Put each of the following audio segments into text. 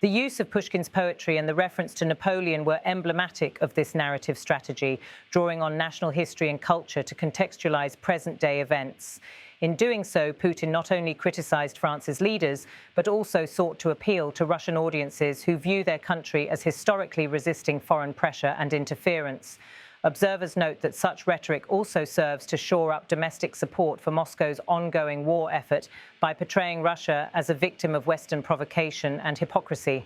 The use of Pushkin's poetry and the reference to Napoleon were emblematic of this narrative strategy, drawing on national history and culture to contextualize present-day events. In doing so, Putin not only criticized France's leaders, but also sought to appeal to Russian audiences who view their country as historically resisting foreign pressure and interference. Observers note that such rhetoric also serves to shore up domestic support for Moscow's ongoing war effort by portraying Russia as a victim of Western provocation and hypocrisy.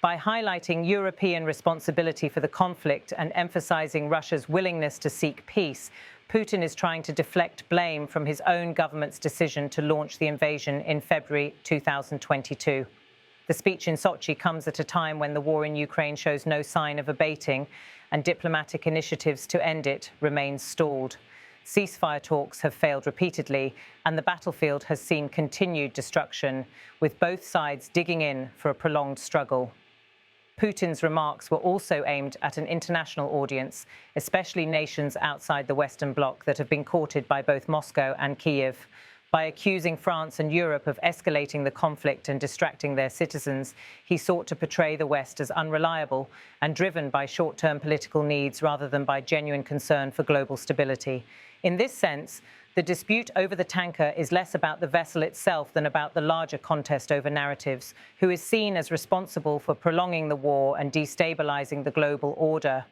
By highlighting European responsibility for the conflict and emphasizing Russia's willingness to seek peace, Putin is trying to deflect blame from his own government's decision to launch the invasion in February 2022. The speech in Sochi comes at a time when the war in Ukraine shows no sign of abating and diplomatic initiatives to end it remain stalled. Ceasefire talks have failed repeatedly, and the battlefield has seen continued destruction, with both sides digging in for a prolonged struggle. Putin's remarks were also aimed at an international audience, especially nations outside the Western Bloc that have been courted by both Moscow and Kyiv. By accusing France and Europe of escalating the conflict and distracting their citizens, he sought to portray the West as unreliable and driven by short-term political needs rather than by genuine concern for global stability. In this sense, the dispute over the tanker is less about the vessel itself than about the larger contest over narratives, who is seen as responsible for prolonging the war and destabilizing the global order.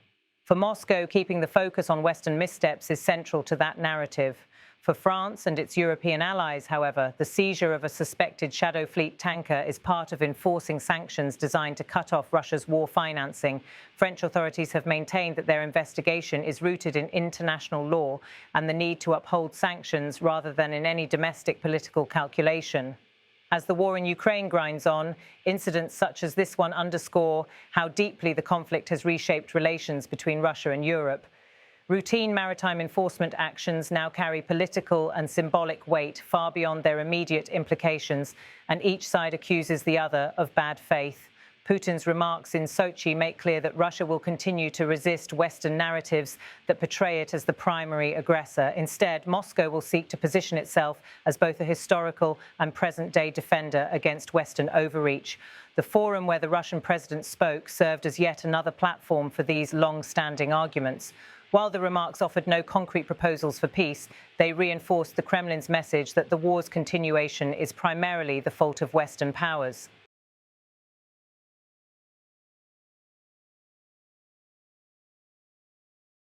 For Moscow, keeping the focus on Western missteps is central to that narrative. For France and its European allies, however, the seizure of a suspected Shadow Fleet tanker is part of enforcing sanctions designed to cut off Russia's war financing. French authorities have maintained that their investigation is rooted in international law and the need to uphold sanctions rather than in any domestic political calculation. As the war in Ukraine grinds on, incidents such as this one underscore how deeply the conflict has reshaped relations between Russia and Europe. Routine maritime enforcement actions now carry political and symbolic weight far beyond their immediate implications, and each side accuses the other of bad faith. Putin's remarks in Sochi make clear that Russia will continue to resist Western narratives that portray it as the primary aggressor. Instead, Moscow will seek to position itself as both a historical and present-day defender against Western overreach. The forum where the Russian president spoke served as yet another platform for these long-standing arguments. While the remarks offered no concrete proposals for peace, they reinforced the Kremlin's message that the war's continuation is primarily the fault of Western powers.